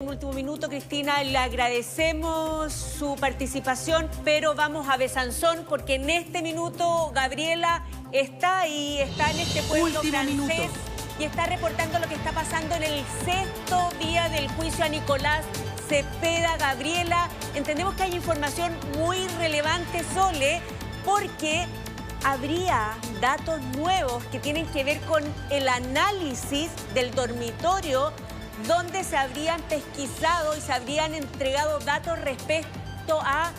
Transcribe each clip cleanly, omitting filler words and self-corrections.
Un último minuto, Cristina, le agradecemos su participación, pero vamos a Besanzón porque en este minuto Gabriela está ahí, está en este pueblo francés y está reportando lo que está pasando en el sexto día del juicio a Nicolás Cepeda. Gabriela, entendemos que hay información muy relevante, Sole, porque habría datos nuevos que tienen que ver con el análisis del dormitorio donde se habrían pesquisado y se habrían entregado datos respecto a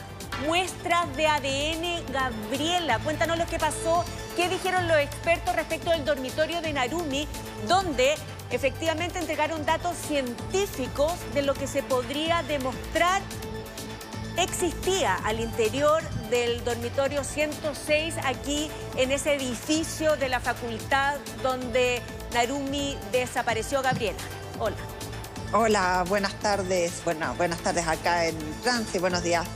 muestras de ADN. Gabriela, cuéntanos lo que pasó, qué dijeron los expertos respecto del dormitorio de Narumi, donde efectivamente entregaron datos científicos de lo que se podría demostrar existía al interior del dormitorio 106, aquí en ese edificio de la facultad donde Narumi desapareció. Gabriela, hola. Hola, buenas tardes. Bueno, buenas tardes acá en Francia, buenos días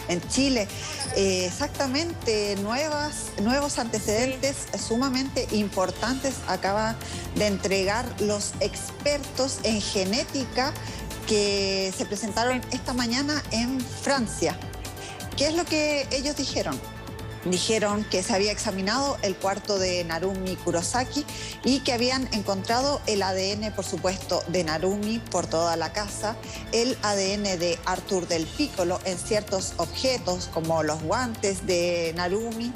en Chile. Exactamente, nuevos antecedentes sumamente importantes acaban de entregar los expertos en genética que se presentaron esta mañana en Francia. ¿Qué es lo que ellos dijeron? Dijeron que se había examinado el cuarto de Narumi Kurosaki y que habían encontrado el ADN, por supuesto, de Narumi por toda la casa, el ADN de Arthur del Piccolo en ciertos objetos como los guantes de Narumi,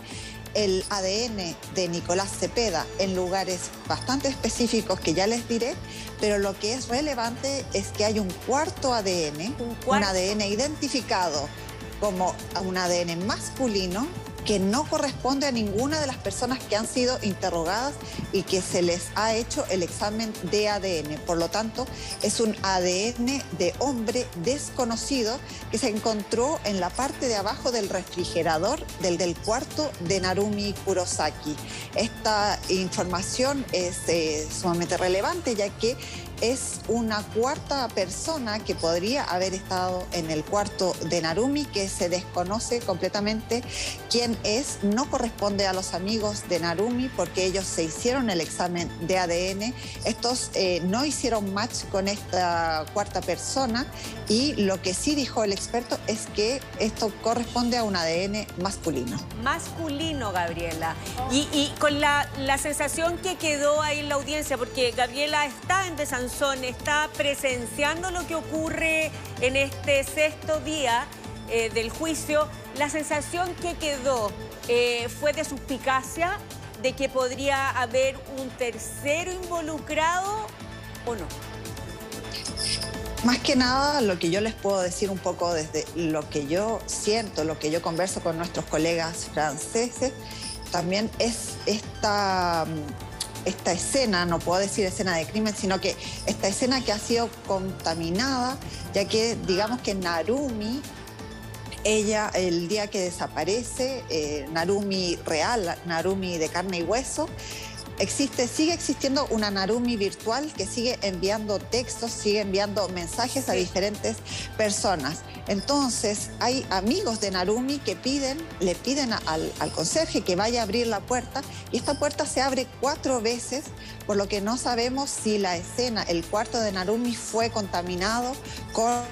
el ADN de Nicolás Cepeda en lugares bastante específicos que ya les diré, pero lo que es relevante es que hay un cuarto ADN, un ADN identificado como un ADN masculino que no corresponde a ninguna de las personas que han sido interrogadas y que se les ha hecho el examen de ADN. Por lo tanto, es un ADN de hombre desconocido que se encontró en la parte de abajo del refrigerador del cuarto de Narumi Kurosaki. Esta información es sumamente relevante, ya que es una cuarta persona que podría haber estado en el cuarto de Narumi, que se desconoce completamente quién es. No corresponde a los amigos de Narumi porque ellos se hicieron el examen de ADN. Estos no hicieron match con esta cuarta persona y lo que sí dijo el experto es que esto corresponde a un ADN masculino. Masculino, Gabriela. Y con la sensación que quedó ahí en la audiencia, porque Gabriela está en Besanzón, está presenciando lo que ocurre en este sexto día del juicio. La sensación que quedó fue de suspicacia, de que podría haber un tercero involucrado, ¿o no? Más que nada, lo que yo les puedo decir un poco desde lo que yo siento, lo que yo converso con nuestros colegas franceses, también es esta escena, no puedo decir escena de crimen, sino que esta escena que ha sido contaminada, ya que digamos que Narumi, ella el día que desaparece, Narumi real, Narumi de carne y hueso, sigue existiendo una Narumi virtual que sigue enviando textos, sigue enviando mensajes a diferentes personas. Entonces hay amigos de Narumi que le piden al conserje que vaya a abrir la puerta y esta puerta se abre 4 veces, por lo que no sabemos si la escena, el cuarto de Narumi fue contaminado con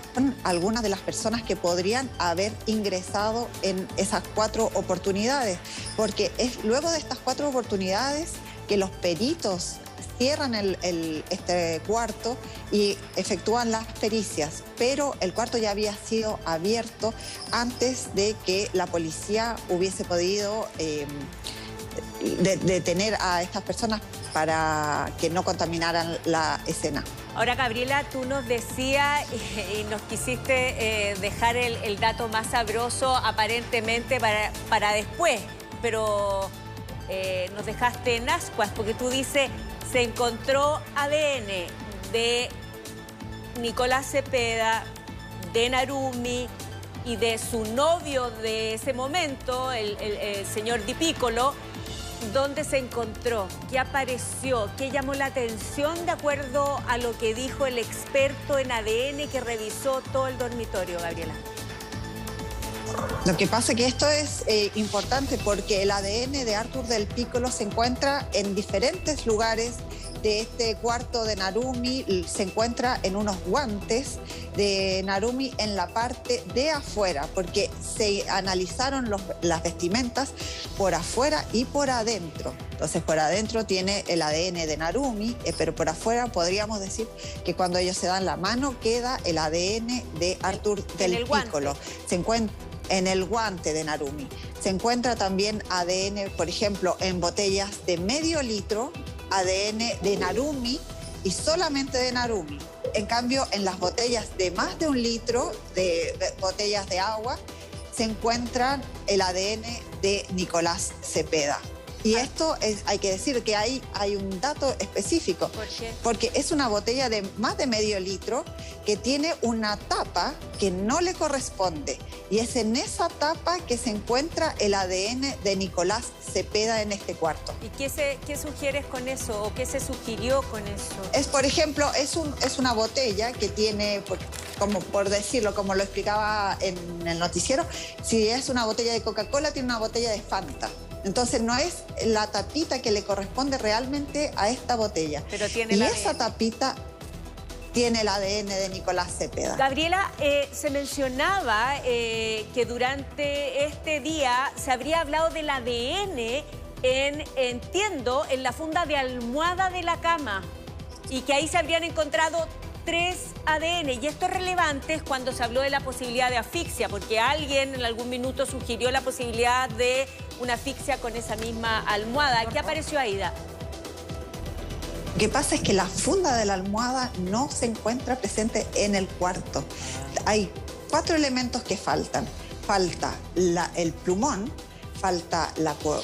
algunas de las personas que podrían haber ingresado en esas 4 oportunidades, porque es luego de estas 4 oportunidades que los peritos cierran este cuarto y efectúan las pericias, pero el cuarto ya había sido abierto antes de que la policía hubiese podido detener a estas personas para que no contaminaran la escena. Ahora, Gabriela, tú nos decías y nos quisiste dejar el dato más sabroso aparentemente para después, pero nos dejaste en ascuas porque tú dices, se encontró ADN de Nicolás Cepeda, de Narumi y de su novio de ese momento, el señor Di Piccolo. ¿Dónde se encontró? ¿Qué apareció? ¿Qué llamó la atención de acuerdo a lo que dijo el experto en ADN que revisó todo el dormitorio, Gabriela? Lo que pasa es que esto es importante porque el ADN de Arthur del Piccolo se encuentra en diferentes lugares de este cuarto de Narumi se encuentra en unos guantes de Narumi en la parte de afuera, porque se analizaron las vestimentas por afuera y por adentro. Entonces, por adentro tiene el ADN de Narumi, pero por afuera podríamos decir que cuando ellos se dan la mano queda el ADN de Arthur del Piccolo. Se encuentra en el guante de Narumi. Se encuentra también ADN, por ejemplo, en botellas de medio litro, ADN de Narumi y solamente de Narumi. En cambio, en las botellas de más de 1 litro, de botellas de agua, se encuentran el ADN de Nicolás Cepeda. Y esto hay que decir que hay un dato específico. ¿Por qué? Porque es una botella de más de medio litro que tiene una tapa que no le corresponde. Y es en esa tapa que se encuentra el ADN de Nicolás Cepeda en este cuarto. ¿Y qué sugieres con eso? ¿O qué se sugirió con eso? Por ejemplo, es una botella que tiene, como por decirlo, como lo explicaba en el noticiero, si es una botella de Coca-Cola, tiene una botella de Fanta. Entonces no es la tapita que le corresponde realmente a esta botella. Pero tiene y el esa ADN. tapita tiene el ADN de Nicolás Cepeda. Gabriela, se mencionaba que durante este día se habría hablado del ADN entiendo, en la funda de almohada de la cama y que ahí se habrían encontrado 3 ADN. Y esto es relevante cuando se habló de la posibilidad de asfixia, porque alguien en algún minuto sugirió la posibilidad de una asfixia con esa misma almohada. ¿Qué apareció, Aida? Lo que pasa es que la funda de la almohada no se encuentra presente en el cuarto. Hay 4 elementos que faltan. Falta el plumón, falta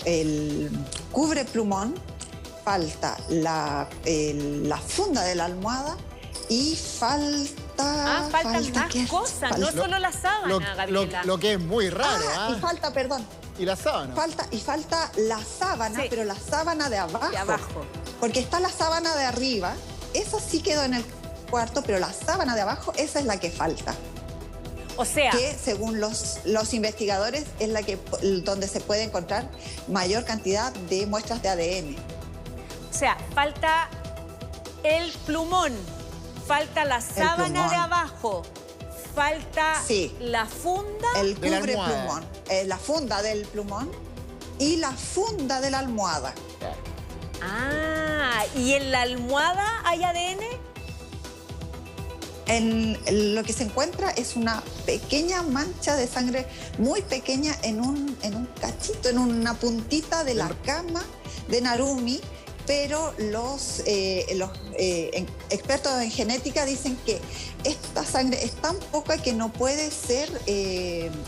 el cubre plumón, falta la funda de la almohada y faltan más cosas, no solo la sábana, Gabriela. Lo que es muy raro, y falta, perdón. ¿Y la sábana? Falta la sábana, sí, pero la sábana de abajo. De abajo. Porque está la sábana de arriba, esa sí quedó en el cuarto, pero la sábana de abajo, esa es la que falta. O sea... Que según los investigadores es donde se puede encontrar mayor cantidad de muestras de ADN. O sea, falta el plumón, falta la sábana de abajo, falta la funda... El cubre plumón, la funda del plumón y la funda de la almohada. Ah, ¿y en la almohada hay ADN? Lo que se encuentra es una pequeña mancha de sangre, muy pequeña, en un cachito, en una puntita de la cama de Narumi, pero los expertos en genética dicen que esta sangre es tan poca que no puede ser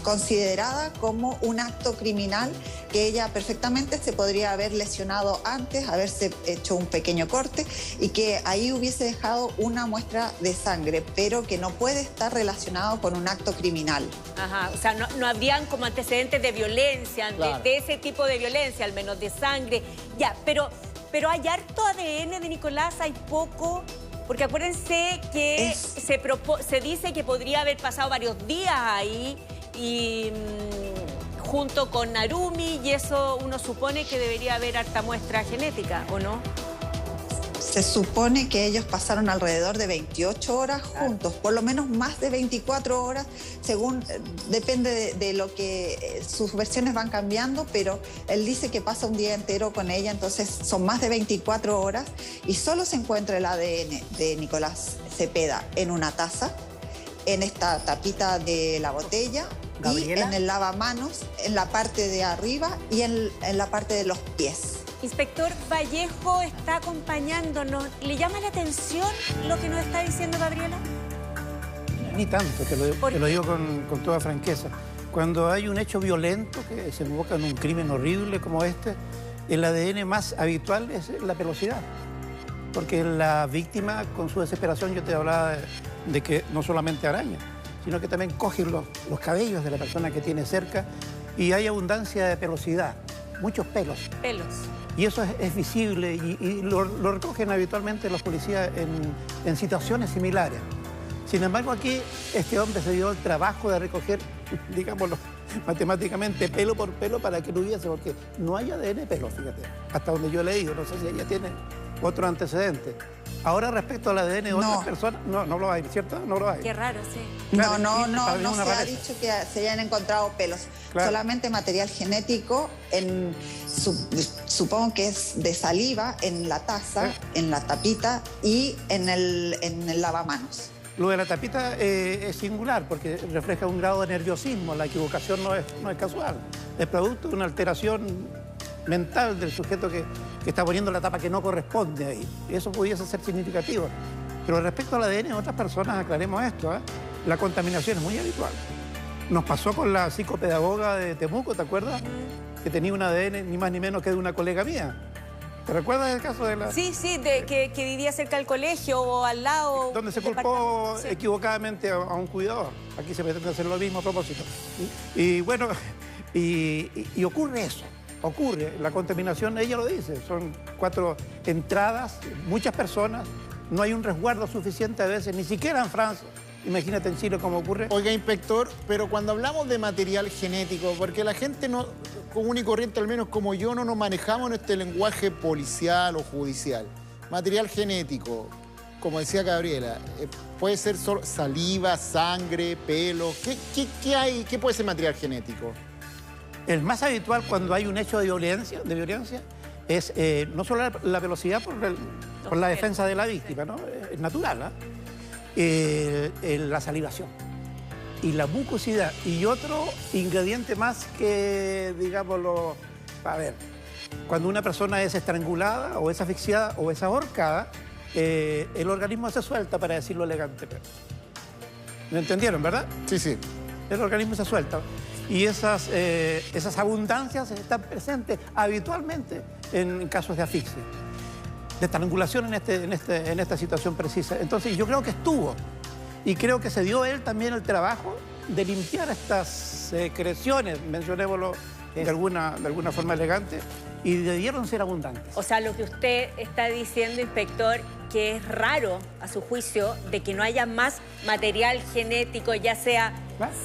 considerada como un acto criminal, que ella perfectamente se podría haber lesionado antes, haberse hecho un pequeño corte y que ahí hubiese dejado una muestra de sangre, pero que no puede estar relacionado con un acto criminal. Ajá, o sea, no habrían como antecedentes de violencia, claro, de ese tipo de violencia, al menos de sangre. Ya, pero hay harto ADN de Nicolás, hay poco, porque acuérdense que se dice que podría haber pasado varios días ahí y junto con Narumi, y eso uno supone que debería haber harta muestra genética, ¿o no? Se supone que ellos pasaron alrededor de 28 horas juntos, por lo menos más de 24 horas, según depende de lo que sus versiones van cambiando, pero él dice que pasa un día entero con ella, entonces son más de 24 horas y solo se encuentra el ADN de Nicolás Cepeda en una taza, en esta tapita de la botella, ¿Gabriela? Y en el lavamanos, en la parte de arriba y en la parte de los pies. Inspector Vallejo está acompañándonos. ¿Le llama la atención lo que nos está diciendo Gabriela? Ni tanto, te lo digo con toda franqueza. Cuando hay un hecho violento que se invoca en un crimen horrible como este, el ADN más habitual es la velocidad. Porque la víctima, con su desesperación, yo te hablaba de que no solamente araña, sino que también coge los cabellos de la persona que tiene cerca y hay abundancia de pelosidad, muchos pelos. Pelos. Y eso es visible y lo recogen habitualmente los policías en situaciones similares. Sin embargo, aquí este hombre se dio el trabajo de recoger, digámoslo, matemáticamente pelo por pelo para que no hubiese, porque no hay ADN pelo, fíjate, hasta donde yo he leído, no sé si ella tiene otro antecedente. Ahora, respecto al ADN de otras personas, no lo hay, ¿cierto? No lo hay. Qué raro, sí. Claro, no se ha dicho que se hayan encontrado pelos. Claro. Solamente material genético, supongo que es de saliva, en la taza, en la tapita y en el lavamanos. Lo de la tapita es singular porque refleja un grado de nerviosismo. La equivocación no es casual. Es producto de una alteración mental del sujeto que está poniendo la tapa que no corresponde ahí. Eso pudiese ser significativo. Pero respecto al ADN de otras personas, aclaremos esto, ¿eh? La contaminación es muy habitual. Nos pasó con la psicopedagoga de Temuco, ¿te acuerdas? Que tenía un ADN ni más ni menos que de una colega mía. ¿Te recuerdas el caso de la...? Sí, que vivía cerca del colegio o al lado. Donde se culpó equivocadamente a un cuidador. Aquí se pretende hacer lo mismo a propósito. Y bueno, y ocurre eso. Ocurre, la contaminación, ella lo dice, son 4 entradas, muchas personas, no hay un resguardo suficiente a veces, ni siquiera en Francia. Imagínate en Chile cómo ocurre. Oiga, inspector, pero cuando hablamos de material genético, porque la gente no, común y corriente, al menos como yo, no nos manejamos en este lenguaje policial o judicial. Material genético, como decía Gabriela, puede ser solo saliva, sangre, pelo. ¿Qué hay? ¿Qué puede ser material genético? El más habitual cuando hay un hecho de violencia es no solo la velocidad por la defensa de la víctima, ¿no? Es natural, la salivación y la mucosidad. Y otro ingrediente más que, digámoslo, a ver, cuando una persona es estrangulada o es asfixiada o es ahorcada, el organismo se suelta, para decirlo elegantemente. ¿Me entendieron, verdad? Sí, sí. El organismo se suelta. Y esas abundancias están presentes habitualmente en casos de asfixia, de estrangulación en esta situación precisa. Entonces yo creo que estuvo, y creo que se dio él también el trabajo de limpiar estas secreciones, mencionémoslo de alguna forma elegante, y debieron ser abundantes. O sea, lo que usted está diciendo, inspector, que es raro, a su juicio, de que no haya más material genético, ya sea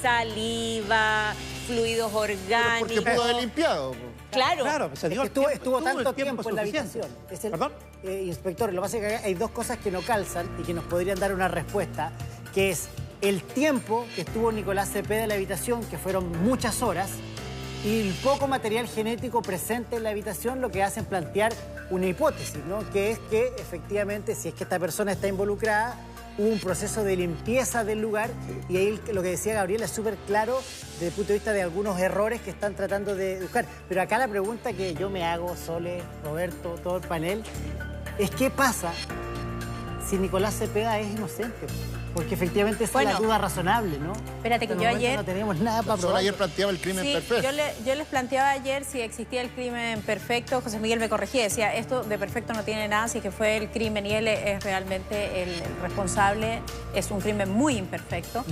saliva, fluidos orgánicos. Porque pudo haber limpiado. Claro. Se dio estuvo tanto tiempo en la suficiente. habitación. ¿Perdón? Inspector, lo que pasa es que hay 2 cosas que no calzan y que nos podrían dar una respuesta, que es el tiempo que estuvo Nicolás Cepeda en la habitación, que fueron muchas horas, y el poco material genético presente en la habitación, lo que hacen plantear una hipótesis, ¿no? Que es que efectivamente, si es que esta persona está involucrada, hubo un proceso de limpieza del lugar, y ahí lo que decía Gabriela es súper claro desde el punto de vista de algunos errores que están tratando de buscar. Pero acá la pregunta que yo me hago, Sole, Roberto, todo el panel, es ¿qué pasa si Nicolás Cepeda es inocente? Porque efectivamente esa es la duda razonable, ¿no? Espérate, que yo ayer... no tenemos nada para probar. Solo ayer planteaba el crimen perfecto. Yo les planteaba ayer si existía el crimen perfecto. José Miguel me corregía, decía, esto de perfecto no tiene nada, si que fue el crimen y él es realmente el responsable, es un crimen muy imperfecto.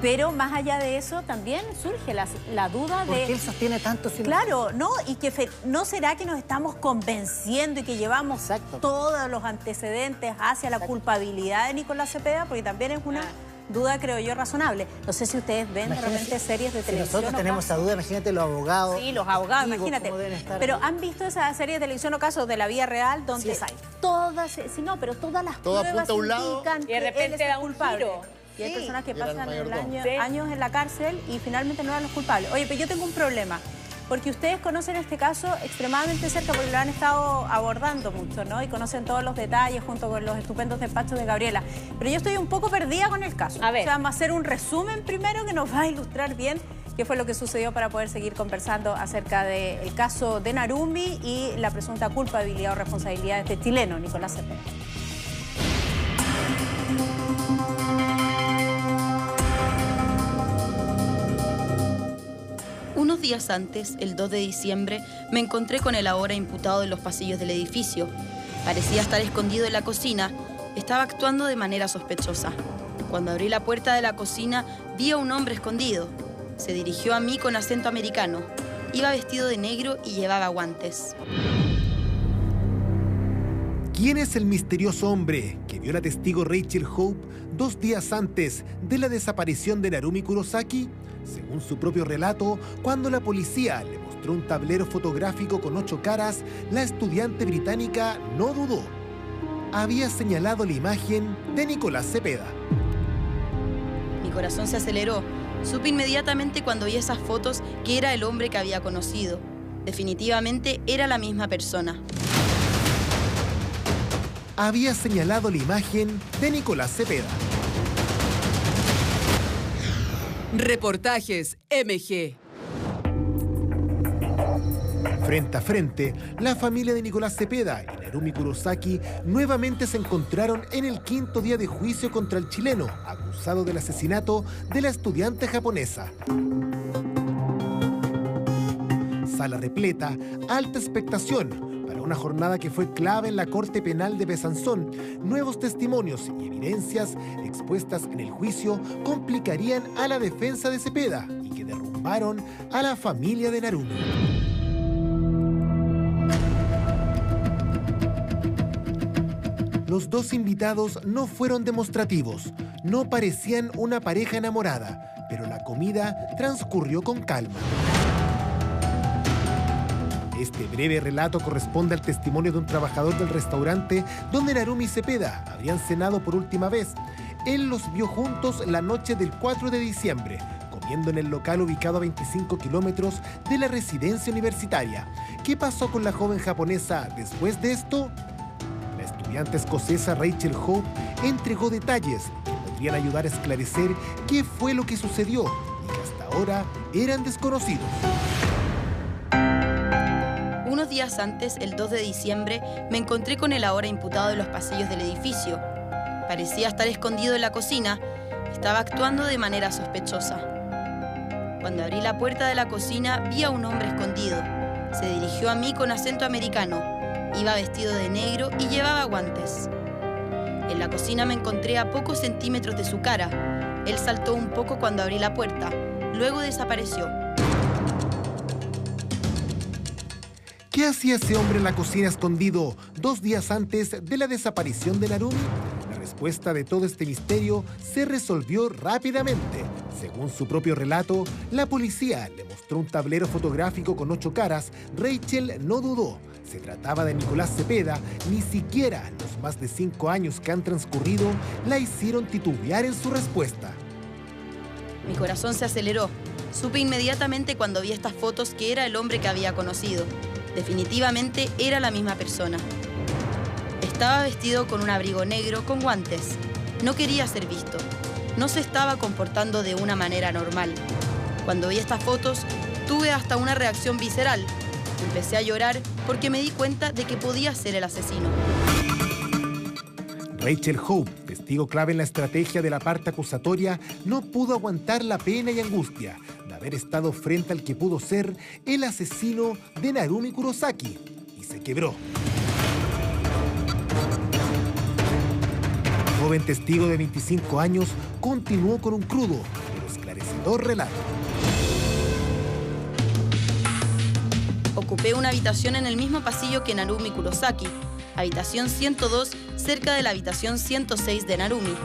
Pero más allá de eso también surge la duda de... ¿Por qué él sostiene tanto? Claro, ¿no? Y que no será que nos estamos convenciendo y que llevamos todos los antecedentes hacia la culpabilidad de Nicolás Cepeda, porque también es una duda, creo yo, razonable. No sé si ustedes ven de repente series de televisión. Si nosotros tenemos esa duda, imagínate los abogados. Sí, los abogados, imagínate. Pero ¿han visto esa serie de televisión o casos de la vida real donde todas las pruebas indican que y de repente da un culpable? giro. Y hay personas que pasan años en la cárcel y finalmente no eran los culpables. Oye, pero yo tengo un problema, porque ustedes conocen este caso extremadamente cerca, porque lo han estado abordando mucho, ¿no? Y conocen todos los detalles junto con los estupendos despachos de Gabriela. Pero yo estoy un poco perdida con el caso. A ver. O sea, vamos a hacer un resumen primero que nos va a ilustrar bien qué fue lo que sucedió para poder seguir conversando acerca del caso de Narumbi y la presunta culpabilidad o responsabilidad de este chileno, Nicolás Cepeda. Unos días antes, el 2 de diciembre, me encontré con el ahora imputado en los pasillos del edificio. Parecía estar escondido en la cocina. Estaba actuando de manera sospechosa. Cuando abrí la puerta de la cocina, vi a un hombre escondido. Se dirigió a mí con acento americano. Iba vestido de negro y llevaba guantes. ¿Quién es el misterioso hombre que vio la testigo Rachel Hope 2 días antes de la desaparición de Narumi Kurosaki? Según su propio relato, cuando la policía le mostró un tablero fotográfico con 8 caras, la estudiante británica no dudó. Había señalado la imagen de Nicolás Cepeda. Mi corazón se aceleró. Supe inmediatamente cuando vi esas fotos que era el hombre que había conocido. Definitivamente era la misma persona. Había señalado la imagen de Nicolás Cepeda. Reportajes MG. Frente a frente, la familia de Nicolás Cepeda y Narumi Kurosaki nuevamente se encontraron en el 5º día de juicio contra el chileno, acusado del asesinato de la estudiante japonesa. Sala repleta, alta expectación para una jornada que fue clave en la Corte Penal de Besanzón. Nuevos testimonios y evidencias expuestas en el juicio complicarían a la defensa de Cepeda y que derrumbaron a la familia de Narumi. Los dos invitados no fueron demostrativos, no parecían una pareja enamorada, pero la comida transcurrió con calma. Este breve relato corresponde al testimonio de un trabajador del restaurante donde Narumi y Cepeda habrían cenado por última vez. Él los vio juntos la noche del 4 de diciembre, comiendo en el local ubicado a 25 kilómetros de la residencia universitaria. ¿Qué pasó con la joven japonesa después de esto? La estudiante escocesa Rachel Hope entregó detalles que podrían ayudar a esclarecer qué fue lo que sucedió y que hasta ahora eran desconocidos. Unos días antes, el 2 de diciembre, me encontré con el ahora imputado en los pasillos del edificio. Parecía estar escondido en la cocina. Estaba actuando de manera sospechosa. Cuando abrí la puerta de la cocina, vi a un hombre escondido. Se dirigió a mí con acento americano. Iba vestido de negro y llevaba guantes. En la cocina me encontré a pocos centímetros de su cara. Él saltó un poco cuando abrí la puerta. Luego desapareció. ¿Qué hacía ese hombre en la cocina escondido 2 días antes de la desaparición de Narumi? La respuesta de todo este misterio se resolvió rápidamente. Según su propio relato, la policía le mostró un tablero fotográfico con 8 caras. Rachel no dudó. Se trataba de Nicolás Cepeda. Ni siquiera los más de 5 años que han transcurrido la hicieron titubear en su respuesta. Mi corazón se aceleró. Supe inmediatamente cuando vi estas fotos que era el hombre que había conocido. Definitivamente era la misma persona. Estaba vestido con un abrigo negro con guantes. No quería ser visto. No se estaba comportando de una manera normal. Cuando vi estas fotos, tuve hasta una reacción visceral. Empecé a llorar porque me di cuenta de que podía ser el asesino. Rachel Hope, testigo clave en la estrategia de la parte acusatoria, no pudo aguantar la pena y angustia de haber estado frente al que pudo ser el asesino de Narumi Kurosaki y se quebró. El joven testigo de 25 años continuó con un crudo pero esclarecedor relato. Ocupé una habitación en el mismo pasillo que Narumi Kurosaki, habitación 102, cerca de la habitación 106 de Narumi.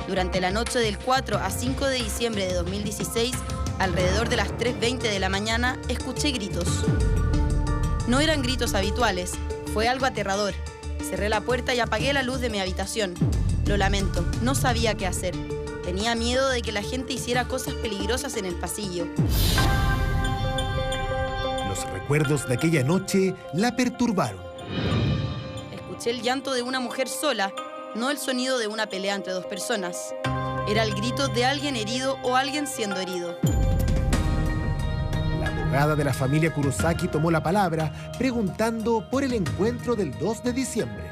Durante la noche del 4 a 5 de diciembre de 2016, alrededor de las 3:20 de la mañana, escuché gritos. No eran gritos habituales, fue algo aterrador. Cerré la puerta y apagué la luz de mi habitación. Lo lamento, no sabía qué hacer. Tenía miedo de que la gente hiciera cosas peligrosas en el pasillo. Los recuerdos de aquella noche la perturbaron. Escuché el llanto de una mujer sola, no el sonido de una pelea entre 2 personas. Era el grito de alguien herido o alguien siendo herido. La abogada de la familia Kurosaki tomó la palabra preguntando por el encuentro del 2 de diciembre.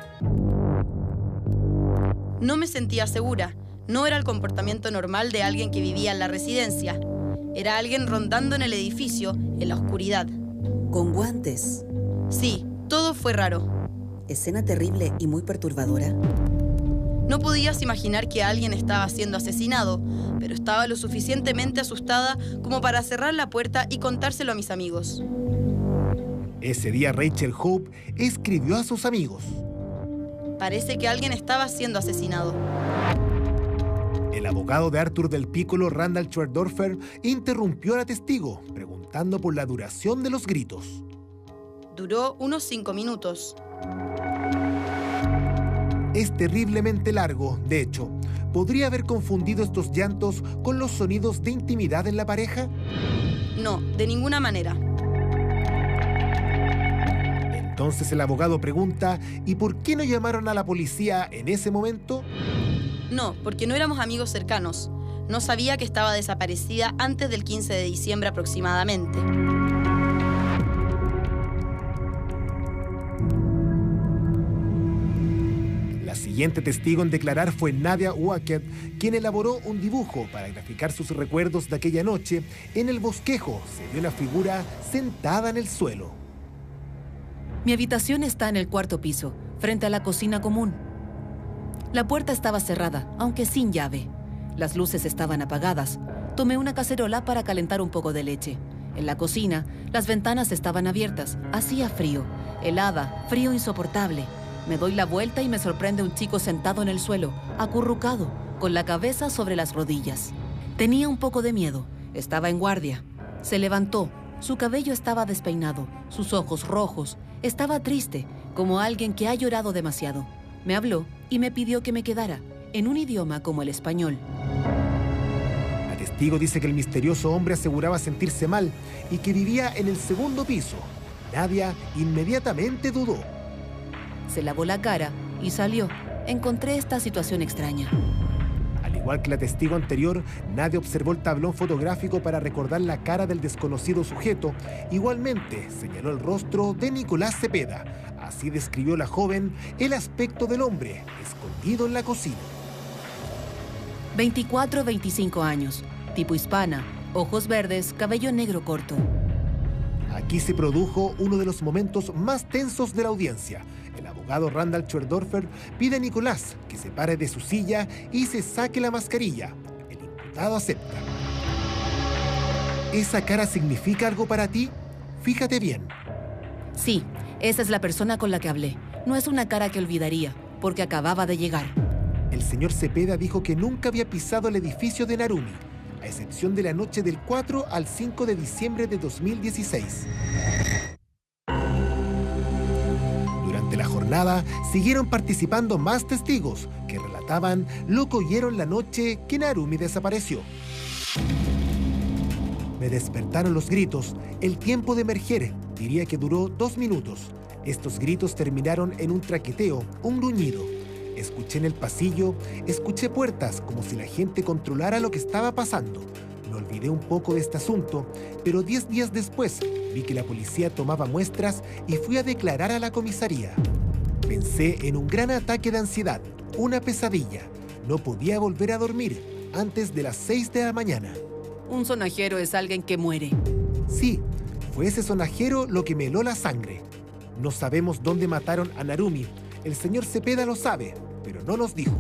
No me sentía segura. No era el comportamiento normal de alguien que vivía en la residencia. Era alguien rondando en el edificio, en la oscuridad. ¿Con guantes? Sí, todo fue raro. Escena terrible y muy perturbadora. No podías imaginar que alguien estaba siendo asesinado, pero estaba lo suficientemente asustada como para cerrar la puerta y contárselo a mis amigos. Ese día Rachel Hope escribió a sus amigos. Parece que alguien estaba siendo asesinado. El abogado de Arthur del Piccolo, Randall Schwerdorfer, interrumpió a la testigo, preguntando por la duración de los gritos. Duró unos 5 minutos. Es terriblemente largo, de hecho. ¿Podría haber confundido estos llantos con los sonidos de intimidad en la pareja? No, de ninguna manera. Entonces el abogado pregunta, ¿y por qué no llamaron a la policía en ese momento? No, porque no éramos amigos cercanos. No sabía que estaba desaparecida antes del 15 de diciembre aproximadamente. La siguiente testigo en declarar fue Nadia Wackett, quien elaboró un dibujo para graficar sus recuerdos de aquella noche. En el bosquejo se vio una figura sentada en el suelo. Mi habitación está en el 4º piso, frente a la cocina común. La puerta estaba cerrada, aunque sin llave. Las luces estaban apagadas. Tomé una cacerola para calentar un poco de leche. En la cocina, las ventanas estaban abiertas. Hacía frío, helada, frío insoportable. Me doy la vuelta y me sorprende un chico sentado en el suelo, acurrucado, con la cabeza sobre las rodillas. Tenía un poco de miedo. Estaba en guardia. Se levantó. Su cabello estaba despeinado, sus ojos rojos. Estaba triste, como alguien que ha llorado demasiado. Me habló y me pidió que me quedara, en un idioma como el español. La testigo dice que el misterioso hombre aseguraba sentirse mal y que vivía en el 2º piso. Nadia inmediatamente dudó. Se lavó la cara y salió. Encontré esta situación extraña. Al igual que la testigo anterior, Nadia observó el tablón fotográfico para recordar la cara del desconocido sujeto. Igualmente, señaló el rostro de Nicolás Cepeda. Así describió la joven el aspecto del hombre, escondido en la cocina. 24 o 25 años, tipo hispana, ojos verdes, cabello negro corto. Aquí se produjo uno de los momentos más tensos de la audiencia. El abogado Randall Schwerdorfer pide a Nicolás que se pare de su silla y se saque la mascarilla. El imputado acepta. ¿Esa cara significa algo para ti? Fíjate bien. Sí, esa es la persona con la que hablé. No es una cara que olvidaría, porque acababa de llegar. El señor Cepeda dijo que nunca había pisado el edificio de Narumi, a excepción de la noche del 4 al 5 de diciembre de 2016. Durante la jornada siguieron participando más testigos que relataban lo que oyeron la noche que Narumi desapareció. Me despertaron los gritos. El tiempo de emerger diría que duró 2 minutos. Estos gritos terminaron en un traqueteo, un gruñido. Escuché en el pasillo, escuché puertas como si la gente controlara lo que estaba pasando. Me olvidé un poco de este asunto, pero 10 días después vi que la policía tomaba muestras y fui a declarar a la comisaría. Pensé en un gran ataque de ansiedad, una pesadilla. No podía volver a dormir antes de las 6 de la mañana. Un sonajero es alguien que muere. Sí, fue ese sonajero lo que me heló la sangre. No sabemos dónde mataron a Narumi. El señor Cepeda lo sabe, pero no nos dijo.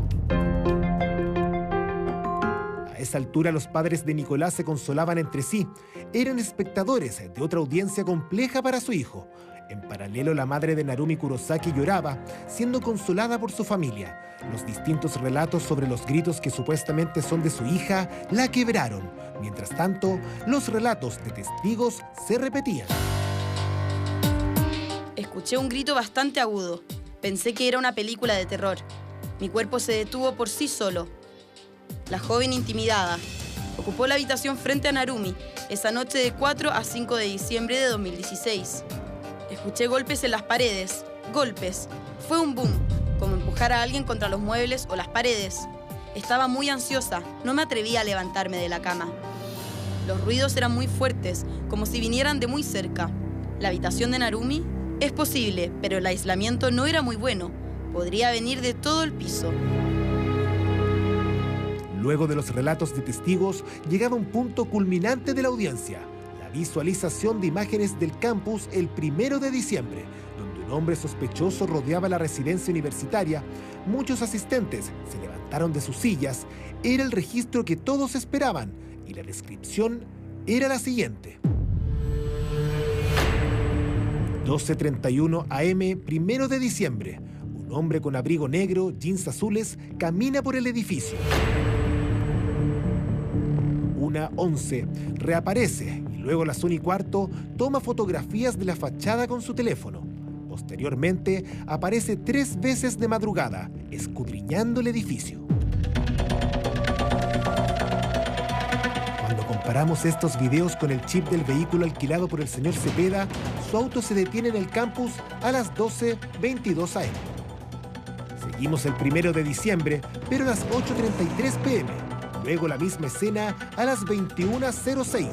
A esa altura los padres de Nicolás se consolaban entre sí. Eran espectadores de otra audiencia compleja para su hijo. En paralelo, la madre de Narumi Kurosaki lloraba, siendo consolada por su familia. Los distintos relatos sobre los gritos que supuestamente son de su hija la quebraron. Mientras tanto, los relatos de testigos se repetían. Escuché un grito bastante agudo. Pensé que era una película de terror. Mi cuerpo se detuvo por sí solo. La joven intimidada ocupó la habitación frente a Narumi esa noche de 4 a 5 de diciembre de 2016. Escuché golpes en las paredes. Golpes. Fue un boom, como empujar a alguien contra los muebles o las paredes. Estaba muy ansiosa. No me atrevía a levantarme de la cama. Los ruidos eran muy fuertes, como si vinieran de muy cerca. ¿La habitación de Narumi? Es posible, pero el aislamiento no era muy bueno. Podría venir de todo el piso. Luego de los relatos de testigos, llegaba un punto culminante de la audiencia. La visualización de imágenes del campus el 1 de diciembre, donde un hombre sospechoso rodeaba la residencia universitaria. Muchos asistentes se levantaron de sus sillas. Era el registro que todos esperaban, y la descripción era la siguiente. 12:31 AM, 1 de diciembre. Un Un hombre con abrigo negro, jeans azules, camina por el edificio. 1:11, reaparece y luego a las 1:15 toma fotografías de la fachada con su teléfono. Posteriormente aparece 3 veces de madrugada, escudriñando el edificio. Cuando comparamos estos videos con el chip del vehículo alquilado por el señor Cepeda, su auto se detiene en el campus a las 12:22 am. Seguimos el 1 de diciembre, pero a las 8:33 p.m. Luego la misma escena a las 21:06.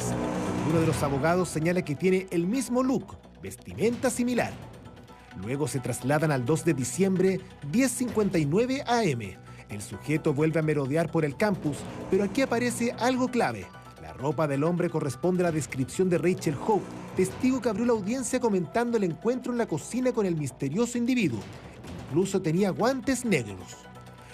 Uno de los abogados señala que tiene el mismo look, vestimenta similar. Luego se trasladan al 2 de diciembre, 10:59 am. El sujeto vuelve a merodear por el campus, pero aquí aparece algo clave. La ropa del hombre corresponde a la descripción de Rachel Hope, testigo que abrió la audiencia comentando el encuentro en la cocina con el misterioso individuo. Incluso tenía guantes negros.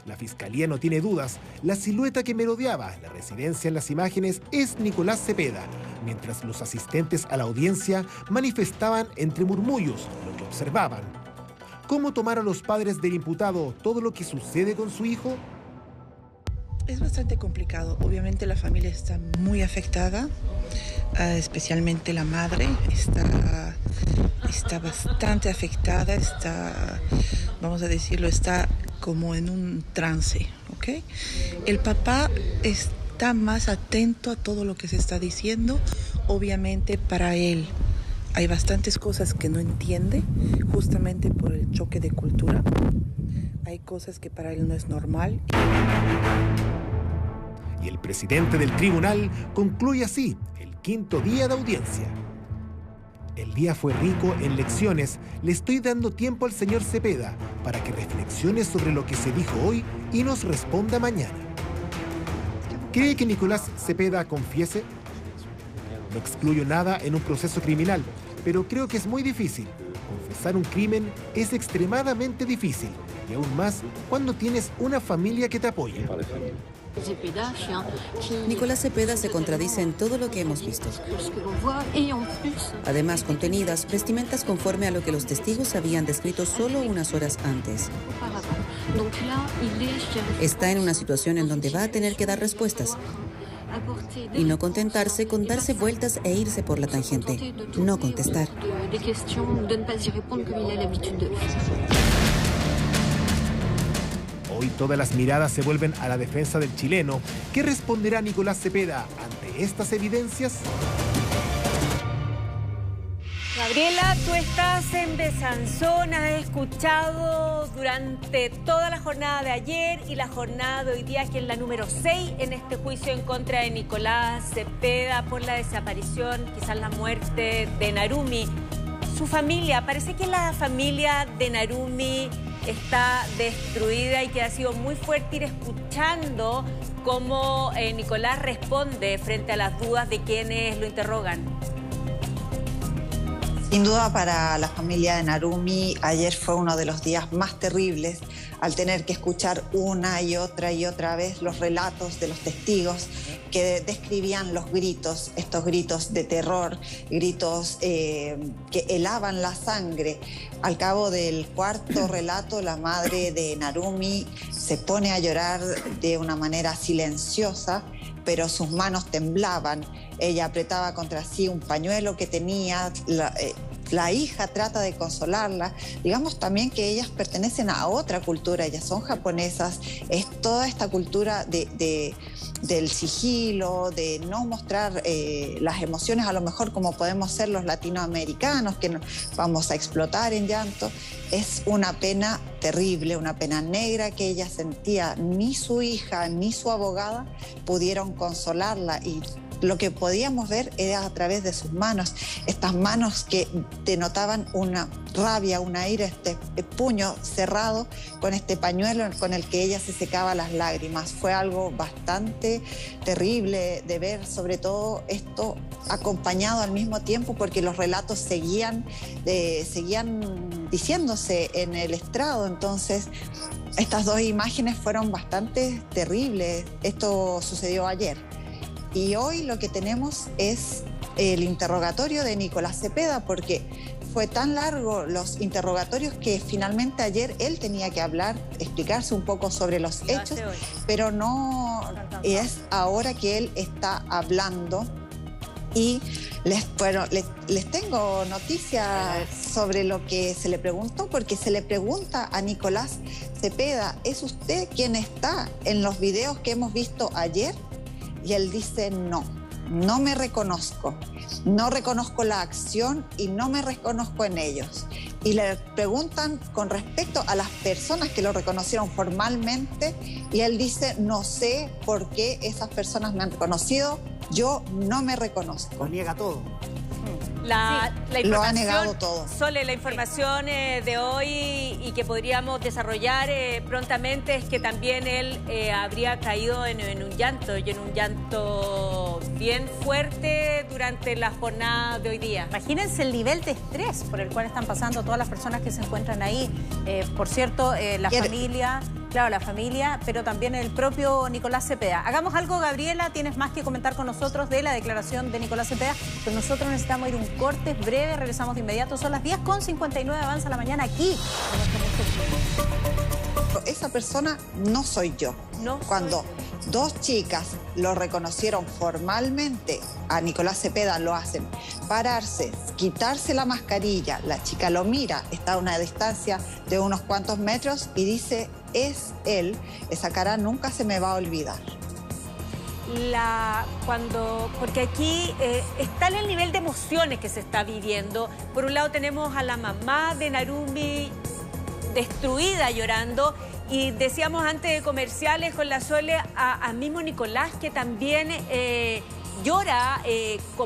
La fiscalía no tiene dudas, la silueta que merodeaba la residencia en las imágenes es Nicolás Cepeda, mientras los asistentes a la audiencia manifestaban entre murmullos lo que observaban. ¿Cómo tomaron los padres del imputado todo lo que sucede con su hijo? Es bastante complicado. Obviamente la familia está muy afectada, especialmente la madre está bastante afectada, vamos a decirlo, está como en un trance, ¿ok? El papá está más atento a todo lo que se está diciendo. Obviamente para él hay bastantes cosas que no entiende, justamente por el choque de cultura. Hay cosas que para él no es normal. Y el presidente del tribunal concluye así el 5º día de audiencia. El día fue rico en lecciones. Le estoy dando tiempo al señor Cepeda para que reflexione sobre lo que se dijo hoy y nos responda mañana. ¿Cree que Nicolás Cepeda confiese? No excluyo nada en un proceso criminal, pero creo que es muy difícil. Confesar un crimen es extremadamente difícil, y aún más cuando tienes una familia que te apoya. Nicolás Cepeda se contradice en todo lo que hemos visto. Además, contenidas vestimentas conforme a lo que los testigos habían descrito solo unas horas antes. Está en una situación en donde va a tener que dar respuestas. Y no contentarse con darse vueltas e irse por la tangente. No contestar. Hoy todas las miradas se vuelven a la defensa del chileno. ¿Qué responderá Nicolás Cepeda ante estas evidencias? Gabriela, tú estás en Besanzón, has escuchado durante toda la jornada de ayer y la jornada de hoy día, que es la número 6 en este juicio en contra de Nicolás Cepeda por la desaparición, quizás la muerte de Narumi. Su familia, parece que la familia de Narumi está destruida y que ha sido muy fuerte ir escuchando cómo Nicolás responde frente a las dudas de quienes lo interrogan. Sin duda para la familia de Narumi ayer fue uno de los días más terribles al tener que escuchar una y otra vez los relatos de los testigos que describían los gritos, estos gritos de terror, gritos que helaban la sangre. Al cabo del 4.º relato, la madre de Narumi se pone a llorar de una manera silenciosa, pero sus manos temblaban. Ella apretaba contra sí un pañuelo que tenía. La hija trata de consolarla. Digamos también que ellas pertenecen a otra cultura, ellas son japonesas. Es toda esta cultura del sigilo, de no mostrar las emociones a lo mejor como podemos ser los latinoamericanos, que nos vamos a explotar en llanto. Es una pena terrible, una pena negra que ella sentía. Ni su hija ni su abogada pudieron consolarla, y lo que podíamos ver era a través de sus manos, estas manos que denotaban una rabia, una ira, este puño cerrado con este pañuelo con el que ella se secaba las lágrimas. Fue algo bastante terrible de ver, sobre todo esto acompañado al mismo tiempo, porque los relatos seguían diciéndose en el estrado. Entonces, estas dos imágenes fueron bastante terribles. Esto sucedió ayer. Y hoy lo que tenemos es el interrogatorio de Nicolás Cepeda, porque fue tan largo los interrogatorios que finalmente ayer él tenía que hablar, explicarse un poco sobre los hechos, pero no es ahora que él está hablando. Y les tengo noticias sobre lo que se le preguntó, porque se le pregunta a Nicolás Cepeda, ¿es usted quien está en los videos que hemos visto ayer? Y él dice, no me reconozco, no reconozco la acción y no me reconozco en ellos. Y le preguntan con respecto a las personas que lo reconocieron formalmente y él dice, no sé por qué esas personas me han reconocido, yo no me reconozco. Lo niega todo. La información, lo ha negado todo. Sole, la información de hoy y que podríamos desarrollar prontamente es que también él habría caído en un llanto, y en un llanto bien fuerte durante la jornada de hoy día. Imagínense el nivel de estrés por el cual están pasando todas las personas que se encuentran ahí. Por cierto, la familia... Claro, la familia, pero también el propio Nicolás Cepeda. Hagamos algo, Gabriela, tienes más que comentar con nosotros de la declaración de Nicolás Cepeda, pero nosotros necesitamos ir un corte breve, regresamos de inmediato. Son las 10:59, avanza la mañana aquí. Esa persona no soy yo. Cuando dos chicas lo reconocieron formalmente, a Nicolás Cepeda lo hacen pararse, quitarse la mascarilla, la chica lo mira, está a una distancia de unos cuantos metros y dice, es él, esa cara nunca se me va a olvidar. Porque aquí está el nivel de emociones que se está viviendo. Por un lado tenemos a la mamá de Narumi destruida, llorando, y decíamos antes de comerciales con la Sole a mismo Nicolás, que también llora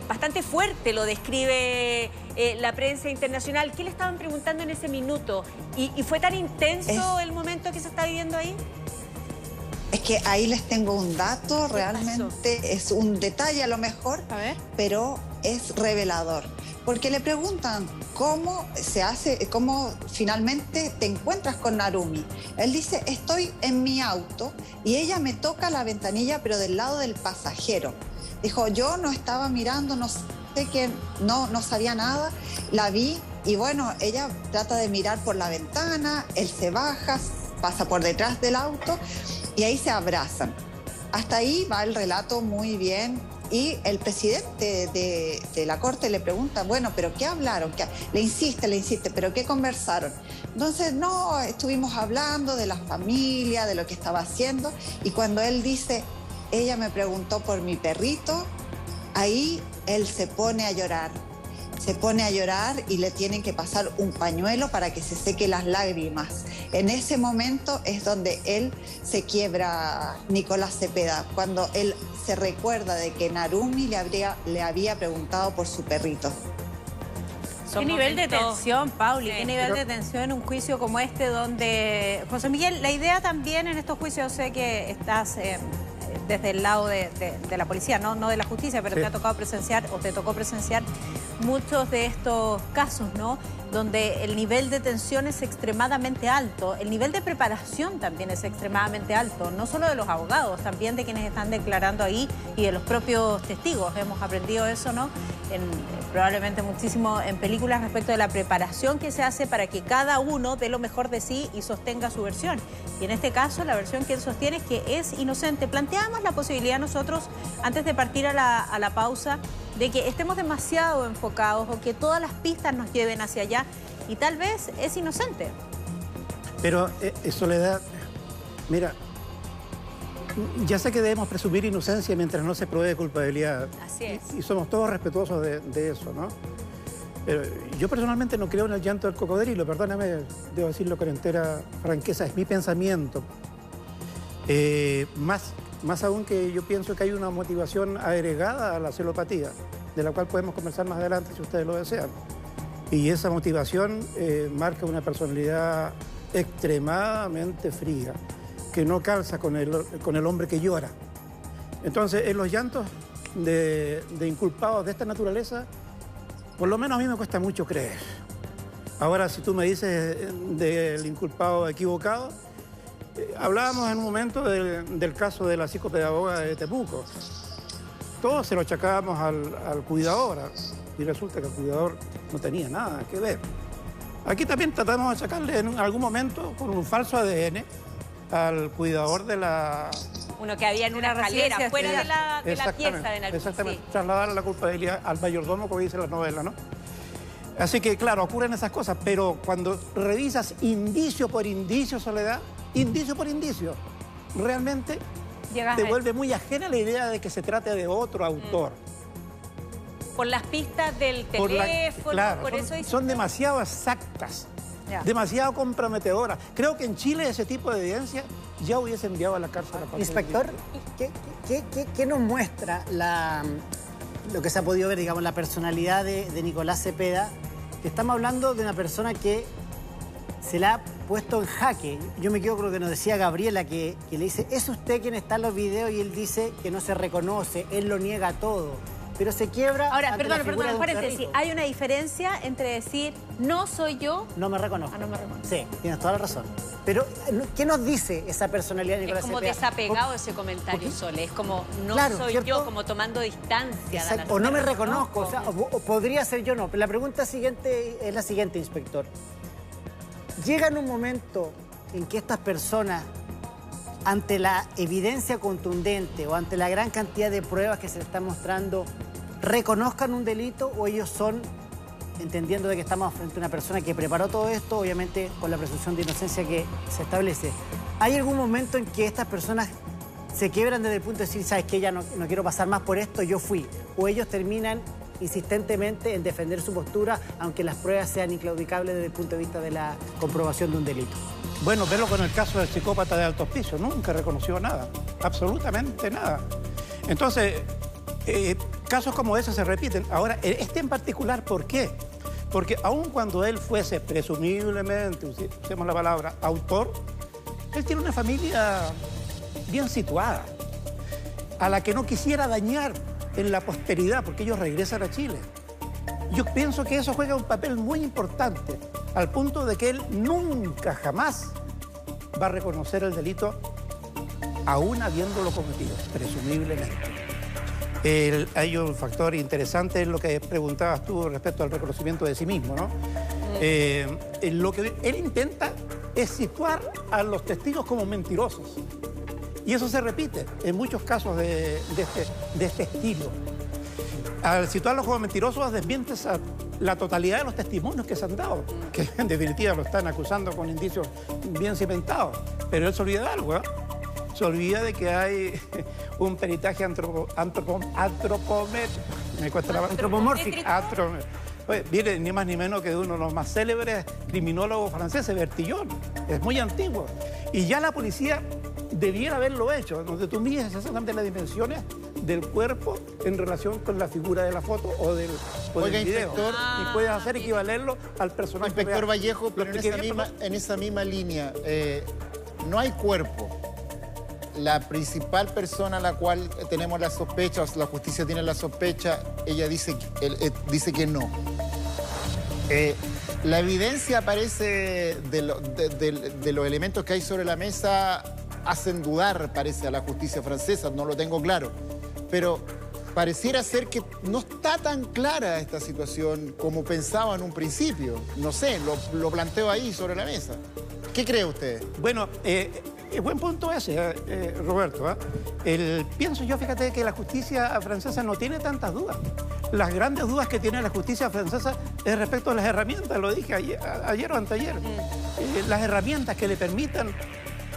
bastante fuerte, lo describe la prensa internacional. ¿Qué le estaban preguntando en ese minuto? ¿Y fue tan intenso el momento que se está viviendo ahí? Es que ahí les tengo un dato, realmente es un detalle a lo mejor, pero es revelador. Porque le preguntan cómo se hace, cómo finalmente te encuentras con Narumi. Él dice, estoy en mi auto y ella me toca la ventanilla, pero del lado del pasajero. Dijo, yo no estaba mirando, no sé qué, no sabía nada, la vi y bueno, ella trata de mirar por la ventana, él se baja, pasa por detrás del auto y ahí se abrazan. Hasta ahí va el relato muy bien. Y el presidente de la Corte le pregunta, bueno, ¿pero qué hablaron? Le insiste, ¿pero qué conversaron? Entonces, no, estuvimos hablando de la familia, de lo que estaba haciendo, y cuando él dice, ella me preguntó por mi perrito, ahí él se pone a llorar. Se pone a llorar y le tienen que pasar un pañuelo para que se seque las lágrimas. En ese momento es donde él se quiebra, Nicolás Cepeda, cuando él se recuerda de que Narumi le había preguntado por su perrito. ¿Qué nivel de tensión, Pauli? ¿Qué nivel de tensión en un juicio como este donde... José Miguel, la idea también en estos juicios, sé que estás desde el lado de la policía, no de la justicia, pero te ha tocado presenciar o te tocó presenciar muchos de estos casos, ¿no? Donde el nivel de tensión es extremadamente alto, el nivel de preparación también es extremadamente alto, no solo de los abogados, también de quienes están declarando ahí y de los propios testigos. Hemos aprendido eso, ¿no? Probablemente muchísimo en películas respecto de la preparación que se hace para que cada uno dé lo mejor de sí y sostenga su versión. Y en este caso, la versión que él sostiene es que es inocente. Planteamos la posibilidad nosotros, antes de partir a la pausa, de que estemos demasiado enfocados o que todas las pistas nos lleven hacia allá y tal vez es inocente. Pero, Soledad, mira, ya sé que debemos presumir inocencia mientras no se pruebe culpabilidad. Así es. Y somos todos respetuosos de eso, ¿no? Pero yo personalmente no creo en el llanto del cocodrilo, perdóname, debo decirlo con entera franqueza, es mi pensamiento. Más aún que yo pienso que hay una motivación agregada a la celopatía, de la cual podemos conversar más adelante si ustedes lo desean. Y esa motivación marca una personalidad extremadamente fría, que no calza con el hombre que llora. Entonces, en los llantos de inculpados de esta naturaleza, por lo menos a mí me cuesta mucho creer. Ahora, si tú me dices del inculpado equivocado, hablábamos en un momento del caso de la psicopedagoga de Temuco. Todos se lo achacábamos al cuidador, y resulta que el cuidador no tenía nada que ver. Aquí también tratamos de sacarle en algún momento con un falso ADN al cuidador de la... Uno que había en una escalera, fuera de la pieza de Narumi. Exactamente, Sí. trasladar la culpabilidad al mayordomo, como dice la novela, ¿no? Así que, claro, ocurren esas cosas, pero cuando revisas indicio por indicio, Soledad, indicio por indicio, realmente te vuelve muy ajena la idea de que se trate de otro autor. Por las pistas del teléfono, claro, por eso... son demasiado exactas, demasiado comprometedoras. Creo que en Chile ese tipo de evidencia ya hubiese enviado a la cárcel a Inspector, ¿qué nos muestra lo que se ha podido ver, digamos, la personalidad de Nicolás Cepeda? Que estamos hablando de una persona que se la ha puesto en jaque. Yo me quedo con lo que nos decía Gabriela, que le dice, ¿es usted quien está en los videos? Y él dice que no se reconoce, él lo niega todo. Pero se quiebra... Ahora, perdón, paréntesis. Hay una diferencia entre decir, no soy yo... No me reconozco. No me reconozco. Sí, tienes toda la razón. Pero, ¿qué nos dice esa personalidad de Nicolás Cepeda? Es como desapegado ese comentario, Sole. Es como, no soy ¿cierto? Yo, como tomando distancia. O no me reconozco, o sea, o podría ser yo no. Pero la pregunta siguiente es la siguiente, inspector. Llega en un momento en que estas personas, ante la evidencia contundente o ante la gran cantidad de pruebas que se le están mostrando, reconozcan un delito, o ellos son, entendiendo de que estamos frente a una persona que preparó todo esto, obviamente con la presunción de inocencia que se establece. ¿Hay algún momento en que estas personas se quiebran desde el punto de decir, sabes que ya no quiero pasar más por esto, yo fui? ¿O ellos terminan insistentemente en defender su postura, aunque las pruebas sean inclaudicables desde el punto de vista de la comprobación de un delito? Bueno, verlo con el caso del psicópata de Alto Hospicio, nunca reconoció nada, absolutamente nada. Entonces, casos como ese se repiten. Ahora, este en particular, ¿por qué? Porque aun cuando él fuese presumiblemente, usemos la palabra, autor, él tiene una familia bien situada, a la que no quisiera dañar en la posteridad, porque ellos regresan a Chile. Yo pienso que eso juega un papel muy importante, al punto de que él nunca, jamás va a reconocer el delito, aún habiéndolo cometido, presumiblemente. Hay un factor interesante en lo que preguntabas tú respecto al reconocimiento de sí mismo, ¿no? Lo que él intenta es situar a los testigos como mentirosos. Y eso se repite en muchos casos de este estilo. Al situarlos como mentirosos, desmientes a la totalidad de los testimonios que se han dado, que en definitiva lo están acusando con indicios bien cimentados. Pero él se olvida de algo, ¿eh? Se olvida de que hay un peritaje antropomórfico. Viene ni más ni menos que de uno de los más célebres criminólogos franceses, Bertillon. Es muy antiguo. Y ya la policía debiera haberlo hecho, donde tú mides exactamente las dimensiones del cuerpo en relación con la figura de la foto o del video. Inspector, y puedes hacer equivalerlo al personaje. Inspector Vallejo, pero en esa misma línea, no hay cuerpo. La principal persona a la cual tenemos las sospechas, la justicia tiene la sospecha, ella dice que no. La evidencia aparece de los elementos que hay sobre la mesa, hacen dudar, parece, a la justicia francesa, no lo tengo claro. Pero pareciera ser que no está tan clara esta situación como pensaba en un principio. No sé, lo planteo ahí sobre la mesa. ¿Qué cree usted? Bueno, buen punto ese, Roberto. Pienso yo, fíjate, que la justicia francesa no tiene tantas dudas. Las grandes dudas que tiene la justicia francesa es respecto a las herramientas, lo dije ayer o anteayer. Las herramientas que le permitan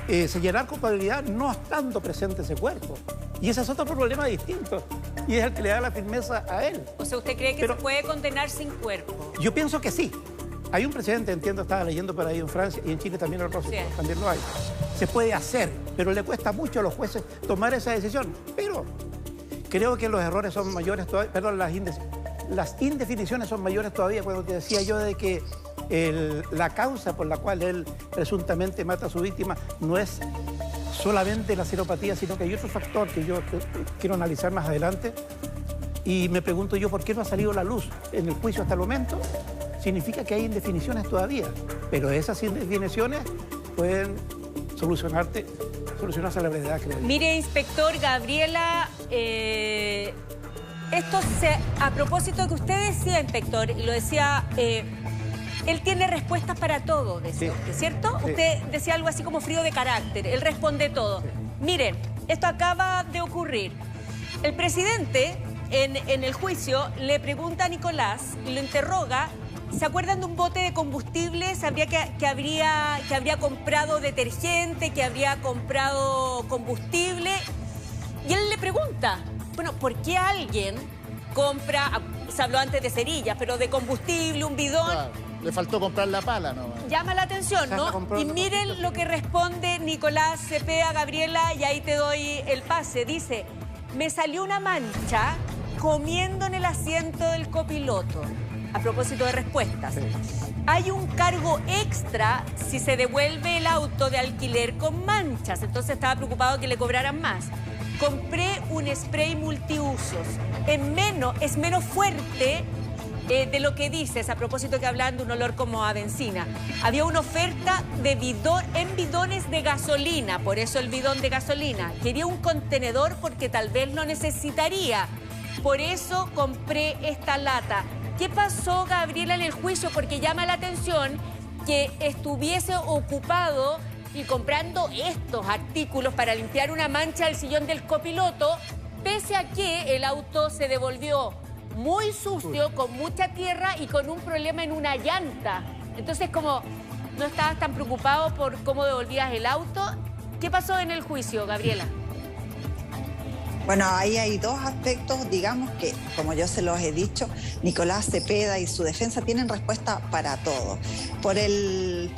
señalar culpabilidad no estando presente ese cuerpo. Y ese es otro problema distinto. Y es el que le da la firmeza a él. O sea, ¿usted cree que se puede condenar sin cuerpo? Yo pienso que sí. Hay un precedente, entiendo, estaba leyendo por ahí en Francia y en Chile también también lo hay. Se puede hacer, pero le cuesta mucho a los jueces tomar esa decisión. Pero creo que los errores son mayores todavía, perdón, las indefiniciones son mayores todavía, cuando te decía yo de que la causa por la cual él presuntamente mata a su víctima no es solamente la seropatía, sino que hay otro factor que yo quiero analizar más adelante. Y me pregunto yo, ¿por qué no ha salido la luz en el juicio hasta el momento? Significa que hay indefiniciones todavía, pero esas indefiniciones pueden solucionarse a la brevedad, creo yo. Mire, inspector, Gabriela esto a propósito de que usted decía, inspector, y lo decía, él tiene respuestas para todo, decía usted, ¿cierto? Sí. Usted decía algo así como frío de carácter, él responde todo. Sí. Miren, esto acaba de ocurrir. El presidente, en el juicio, le pregunta a Nicolás y lo interroga. ¿Se acuerdan de un bote de combustible? Sabía que habría comprado detergente, que habría comprado combustible. Y él le pregunta, bueno, ¿por qué alguien compra, se habló antes de cerillas, pero de combustible, un bidón? Claro, le faltó comprar la pala, ¿no? Llama la atención, ¿no? Y miren lo que responde Nicolás Cepeda, Gabriela, y ahí te doy el pase. Dice, me salió una mancha comiendo en el asiento del copiloto. A propósito de respuestas. Sí. Hay un cargo extra si se devuelve el auto de alquiler con manchas. Entonces estaba preocupado que le cobraran más. Compré un spray multiusos. Es menos fuerte de lo que dices. A propósito que hablan de un olor como a benzina. Había una oferta de en bidones de gasolina. Por eso el bidón de gasolina. Quería un contenedor porque tal vez lo necesitaría. Por eso compré esta lata. ¿Qué pasó, Gabriela, en el juicio? Porque llama la atención que estuviese ocupado y comprando estos artículos para limpiar una mancha del sillón del copiloto, pese a que el auto se devolvió muy sucio, con mucha tierra y con un problema en una llanta. Entonces, como no estabas tan preocupado por cómo devolvías el auto, ¿qué pasó en el juicio, Gabriela? Bueno, ahí hay dos aspectos, digamos que, como yo se los he dicho, Nicolás Cepeda y su defensa tienen respuesta para todo. Por el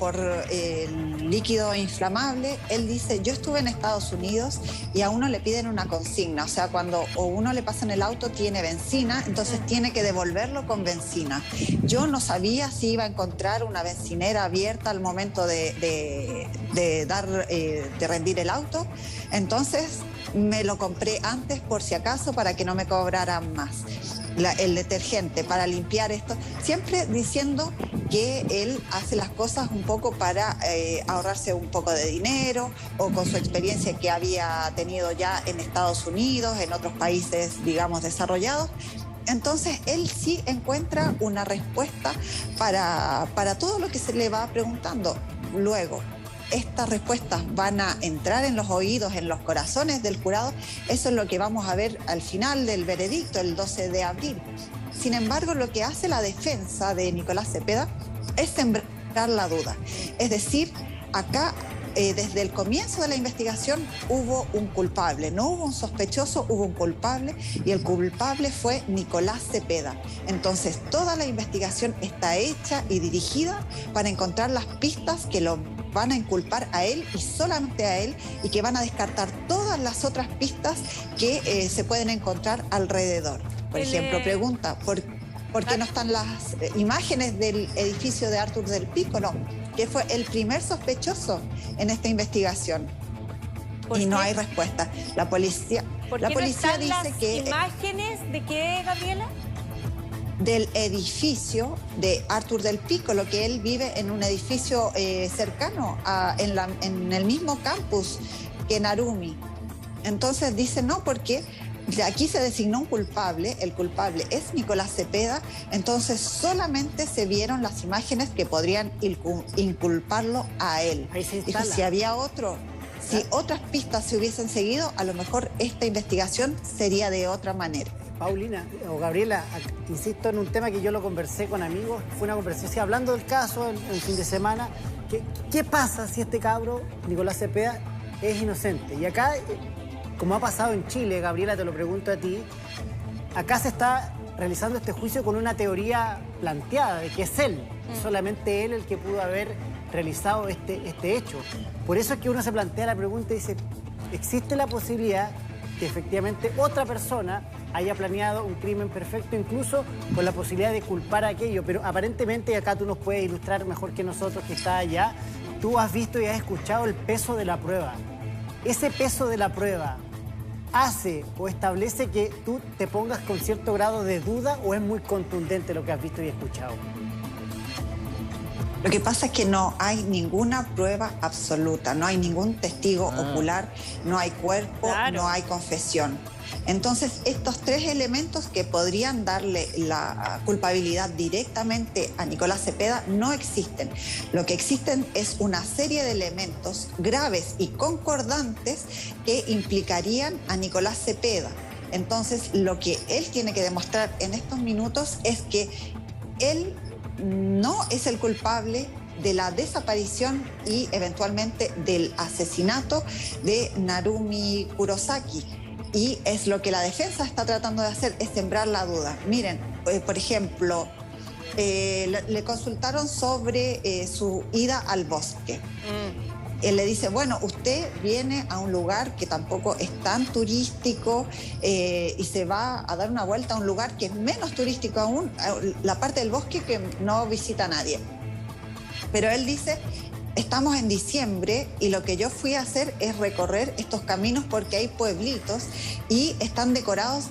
líquido inflamable, él dice, yo estuve en Estados Unidos y a uno le piden una consigna, o sea, cuando uno le pasa en el auto tiene benzina, entonces tiene que devolverlo con benzina. Yo no sabía si iba a encontrar una bencinera abierta al momento de rendir el auto, entonces me lo compré antes por si acaso para que no me cobraran más. El detergente para limpiar esto, siempre diciendo que él hace las cosas un poco para ahorrarse un poco de dinero o con su experiencia que había tenido ya en Estados Unidos, en otros países, digamos, desarrollados. Entonces, él sí encuentra una respuesta para todo lo que se le va preguntando. Luego, estas respuestas van a entrar en los oídos, en los corazones del jurado. Eso es lo que vamos a ver al final del veredicto, el 12 de abril. Sin embargo, lo que hace la defensa de Nicolás Cepeda es sembrar la duda. Es decir, acá, desde el comienzo de la investigación, hubo un culpable. No hubo un sospechoso, hubo un culpable, y el culpable fue Nicolás Cepeda. Entonces, toda la investigación está hecha y dirigida para encontrar las pistas que lo van a inculpar a él y solamente a él, y que van a descartar todas las otras pistas que se pueden encontrar alrededor. Por ejemplo, pregunta, ¿por qué no están las imágenes del edificio de Artur del Pico? No, que fue el primer sospechoso en esta investigación. Y no hay respuesta. La policía dice que... ¿Imágenes de qué, Gabriela? Del edificio de Artur del Pico, lo que él vive en un edificio cercano, en el mismo campus que Narumi. Entonces dice no, porque aquí se designó un culpable, el culpable es Nicolás Cepeda, entonces solamente se vieron las imágenes que podrían inculparlo a él. Dijo, si había si otras pistas se hubiesen seguido, a lo mejor esta investigación sería de otra manera. Paulina o Gabriela, insisto en un tema que yo lo conversé con amigos, fue una conversación hablando del caso el fin de semana. ¿Qué pasa si este cabro, Nicolás Cepeda, es inocente? Y acá, como ha pasado en Chile, Gabriela, te lo pregunto a ti, acá se está realizando este juicio con una teoría planteada de que es él, solamente él el que pudo haber realizado este hecho. Por eso es que uno se plantea la pregunta y dice, ¿existe la posibilidad que efectivamente otra persona haya planeado un crimen perfecto, incluso con la posibilidad de culpar a aquello? Pero aparentemente, y acá tú nos puedes ilustrar mejor que nosotros que está allá, tú has visto y has escuchado el peso de la prueba. Ese peso de la prueba hace o establece que tú te pongas con cierto grado de duda, o es muy contundente lo que has visto y escuchado. Lo que pasa es que no hay ninguna prueba absoluta, no hay ningún testigo ocular, no hay cuerpo, no hay confesión. Entonces, estos tres elementos que podrían darle la culpabilidad directamente a Nicolás Cepeda no existen. Lo que existen es una serie de elementos graves y concordantes que implicarían a Nicolás Cepeda. Entonces, lo que él tiene que demostrar en estos minutos es que él no es el culpable de la desaparición y eventualmente del asesinato de Narumi Kurosaki. Y es lo que la defensa está tratando de hacer, es sembrar la duda. Miren, por ejemplo, le consultaron sobre su ida al bosque. Él le dice, bueno, usted viene a un lugar que tampoco es tan turístico y se va a dar una vuelta a un lugar que es menos turístico aún, la parte del bosque que no visita nadie. Pero él dice, estamos en diciembre y lo que yo fui a hacer es recorrer estos caminos porque hay pueblitos y están decorados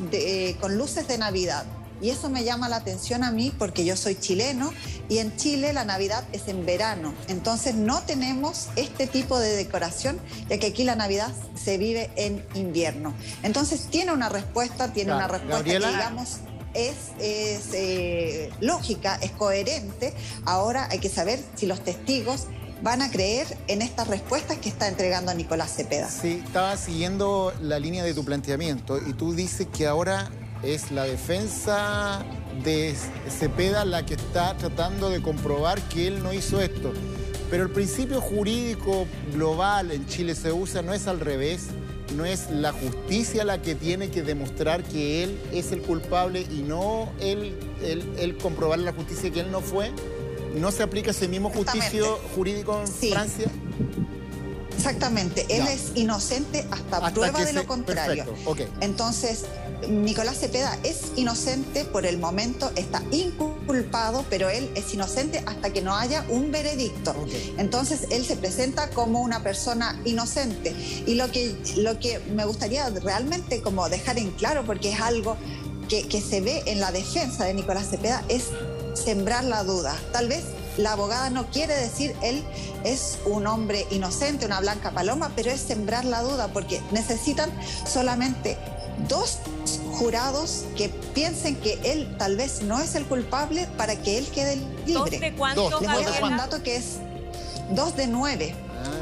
con luces de Navidad. Y eso me llama la atención a mí porque yo soy chileno y en Chile la Navidad es en verano. Entonces no tenemos este tipo de decoración, ya que aquí la Navidad se vive en invierno. Entonces tiene una respuesta, Gabriela, que digamos es lógica, es coherente. Ahora hay que saber si los testigos van a creer en estas respuestas que está entregando Nicolás Cepeda. Sí, estaba siguiendo la línea de tu planteamiento y tú dices que ahora es la defensa de Cepeda la que está tratando de comprobar que él no hizo esto. Pero el principio jurídico global en Chile se usa, no es al revés, no es la justicia la que tiene que demostrar que él es el culpable y no él comprobar a la justicia que él no fue. ¿No se aplica ese mismo juicio jurídico en Francia? Exactamente, él es inocente hasta prueba de lo contrario. Perfecto. Okay. Entonces, Nicolás Cepeda es inocente por el momento, está inculpado, pero él es inocente hasta que no haya un veredicto. Okay. Entonces, él se presenta como una persona inocente. Y lo que me gustaría realmente como dejar en claro, porque es algo que se ve en la defensa de Nicolás Cepeda, es sembrar la duda. Tal vez la abogada no quiere decir él es un hombre inocente, una blanca paloma, pero es sembrar la duda porque necesitan solamente 2 jurados que piensen que él tal vez no es el culpable para que él quede libre. ¿2 de cuánto? Les voy a dar un dato que es 2 de 9.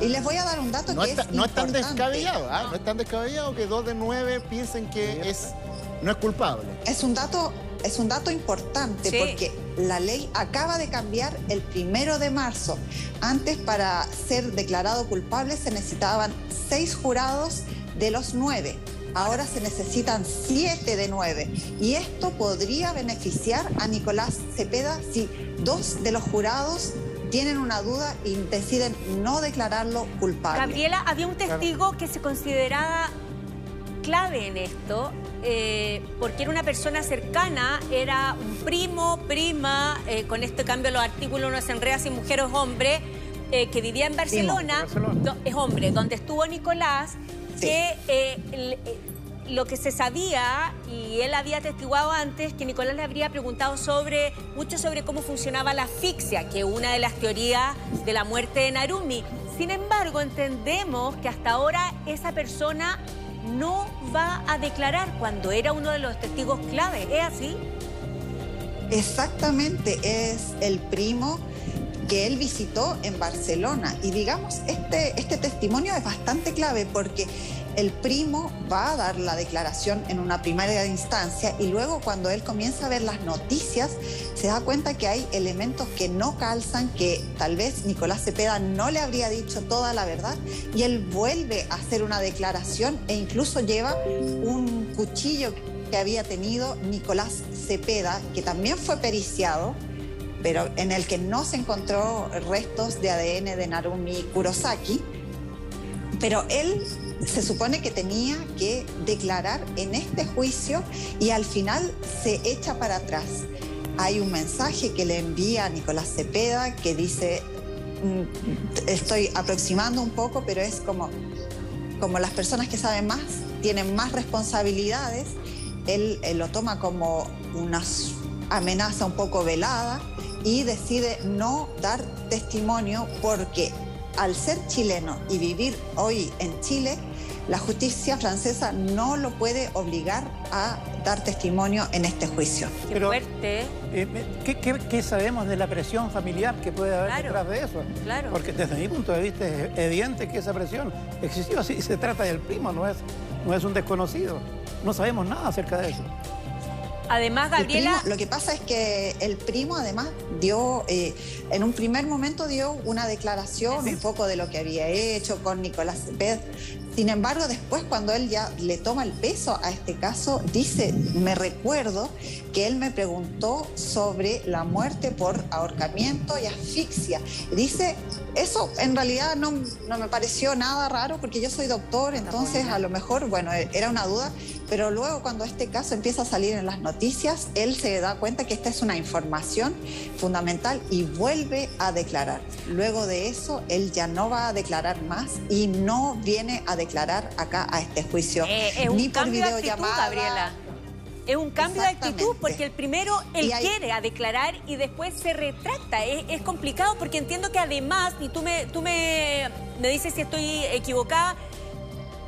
Y les voy a dar un dato que es no es tan importante. descabellado, ¿eh? No es tan descabellado que 2 de 9 piensen que no es culpable. Es un dato importante porque la ley acaba de cambiar el 1 de marzo. Antes, para ser declarado culpable se necesitaban 6 jurados de los 9. Ahora se necesitan 7 de 9. Y esto podría beneficiar a Nicolás Cepeda si 2 de los jurados tienen una duda y deciden no declararlo culpable. Gabriela, había un testigo que se consideraba clave en esto, porque era una persona cercana, era un primo, prima, con este cambio los artículos no se enredan si mujer o hombre, que vivía en Barcelona, es hombre, donde estuvo Nicolás, que lo que se sabía, y él había atestiguado antes, que Nicolás le habría preguntado mucho sobre cómo funcionaba la asfixia, que es una de las teorías de la muerte de Narumi. Sin embargo, entendemos que hasta ahora esa persona no va a declarar cuando era uno de los testigos clave. ¿Es así? Exactamente, es el primo que él visitó en Barcelona. Y digamos, este testimonio es bastante clave porque el primo va a dar la declaración en una primera instancia y luego cuando él comienza a ver las noticias se da cuenta que hay elementos que no calzan, que tal vez Nicolás Cepeda no le habría dicho toda la verdad y él vuelve a hacer una declaración e incluso lleva un cuchillo que había tenido Nicolás Cepeda, que también fue periciado, pero en el que no se encontró restos de ADN de Narumi Kurosaki, pero él se supone que tenía que declarar en este juicio y al final se echa para atrás. Hay un mensaje que le envía a Nicolás Cepeda que dice, estoy aproximando un poco, pero es como las personas que saben más tienen más responsabilidades, él lo toma como una amenaza un poco velada y decide no dar testimonio porque al ser chileno y vivir hoy en Chile, la justicia francesa no lo puede obligar a dar testimonio en este juicio. Qué fuerte. ¿Qué sabemos de la presión familiar que puede haber detrás de eso? Claro. Porque desde mi punto de vista es evidente que esa presión existió. Si se trata del primo, no es un desconocido. No sabemos nada acerca de eso. Además, Gabriela... Lo que pasa es que el primo además dio, en un primer momento dio una declaración un poco de lo que había hecho con Nicolás Cepeda. Sin embargo, después cuando él ya le toma el peso a este caso, dice, me recuerdo que él me preguntó sobre la muerte por ahorcamiento y asfixia. Dice, eso en realidad no me pareció nada raro porque yo soy doctor, entonces a lo mejor, bueno, era una duda, pero luego cuando este caso empieza a salir en las noticias, él se da cuenta que esta es una información fundamental y vuelve a declarar. Luego de eso, él ya no va a declarar más y no viene a declarar acá a este juicio. Ni por videollamada, Gabriela. Es un cambio de actitud porque el primero, él quiere a declarar y después se retracta. Es complicado porque entiendo que además, y tú me dices si estoy equivocada,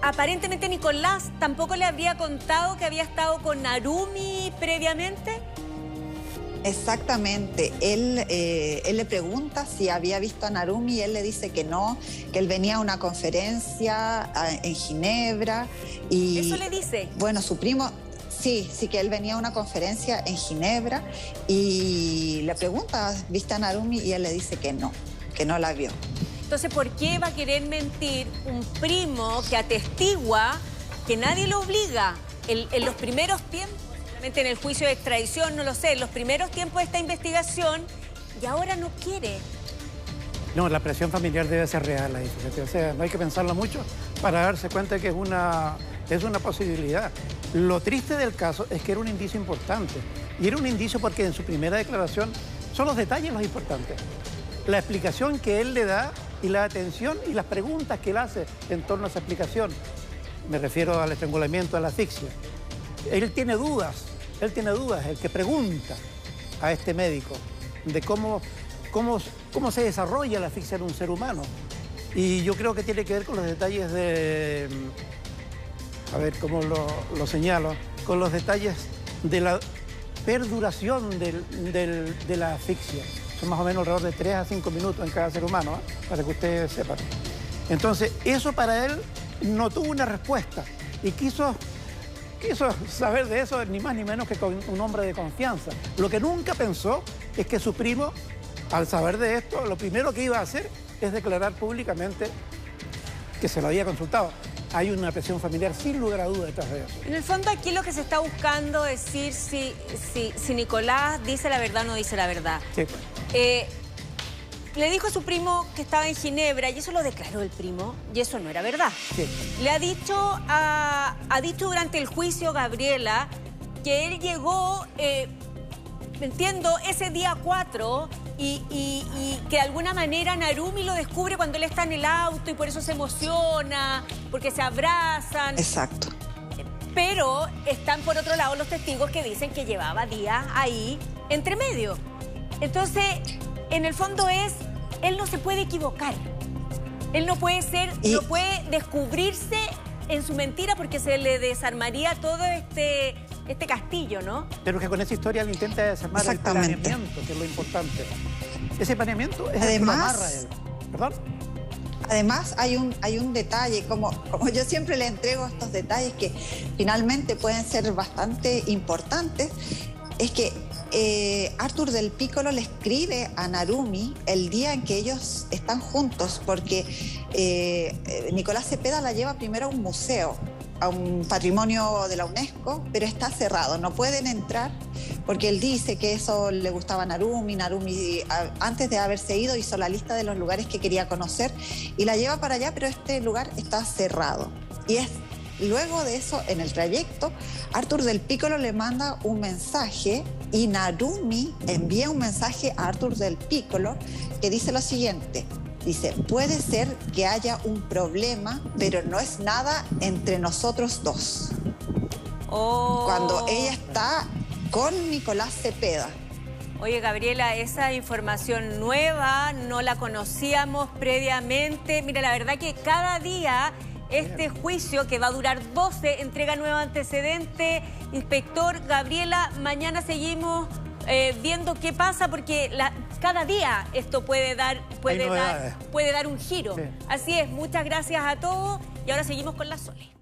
aparentemente Nicolás tampoco le habría contado que había estado con Narumi previamente. Exactamente. Él le pregunta si había visto a Narumi y él le dice que no, que él venía a una conferencia en Ginebra. Y, ¿eso le dice? Bueno, su primo... Sí, que él venía a una conferencia en Ginebra y le pregunta, ¿viste a Narumi? Y él le dice que no la vio. Entonces, ¿por qué va a querer mentir un primo que atestigua que nadie lo obliga? En los primeros tiempos, en el juicio de extradición, no lo sé, en los primeros tiempos de esta investigación, y ahora no quiere. No, la presión familiar debe ser real ahí, fíjate. O sea, no hay que pensarlo mucho para darse cuenta que es una posibilidad. Lo triste del caso es que era un indicio importante. Y era un indicio porque en su primera declaración son los detalles los importantes. La explicación que él le da y la atención y las preguntas que él hace en torno a esa explicación. Me refiero al estrangulamiento, a la asfixia. Él tiene dudas, el que pregunta a este médico de cómo se desarrolla la asfixia en un ser humano. Y yo creo que tiene que ver con los detalles de... A ver cómo lo señalo, con los detalles de la perduración de la asfixia. Son más o menos alrededor de 3 a 5 minutos en cada ser humano, para que ustedes sepan. Entonces, eso para él no tuvo una respuesta y quiso saber de eso ni más ni menos que con un hombre de confianza. Lo que nunca pensó es que su primo, al saber de esto, lo primero que iba a hacer es declarar públicamente que se lo había consultado. Hay una presión familiar sin lugar a duda detrás de eso. En el fondo aquí lo que se está buscando es decir si Nicolás dice la verdad o no dice la verdad. Sí. Le dijo a su primo que estaba en Ginebra y eso lo declaró el primo y eso no era verdad. Sí. Le ha dicho durante el juicio, Gabriela, que él llegó, entiendo, ese día 4 y que de alguna manera Narumi lo descubre cuando él está en el auto y por eso se emociona, porque se abrazan. Exacto. Pero están por otro lado los testigos que dicen que llevaba días ahí entre medio. Entonces, en el fondo él no se puede equivocar. Él no puede no puede descubrirse en su mentira porque se le desarmaría todo este castillo, ¿no? Pero que con esa historia él intenta desarmar el planeamiento, que es lo importante. Ese planeamiento es el que lo amarra a él. ¿Perdón? Además, hay un detalle, como yo siempre le entrego estos detalles que finalmente pueden ser bastante importantes, es que Arthur del Piccolo le escribe a Narumi el día en que ellos están juntos, porque Nicolás Cepeda la lleva primero a un museo, a un patrimonio de la UNESCO, pero está cerrado, no pueden entrar porque él dice que eso le gustaba a Narumi. Narumi, antes de haberse ido, hizo la lista de los lugares que quería conocer y la lleva para allá, pero este lugar está cerrado. Y luego de eso, en el trayecto, Arthur del Piccolo le manda un mensaje y Narumi envía un mensaje a Arthur del Piccolo que dice lo siguiente. Dice, puede ser que haya un problema, pero no es nada entre nosotros dos. Oh. Cuando ella está con Nicolás Cepeda. Oye, Gabriela, esa información nueva no la conocíamos previamente. Mira, la verdad que cada día este juicio que va a durar 12, entrega nuevo antecedente. Inspector Gabriela, mañana seguimos viendo qué pasa porque cada día esto puede dar un giro. Sí. Así es, muchas gracias a todos y ahora seguimos con la Sole.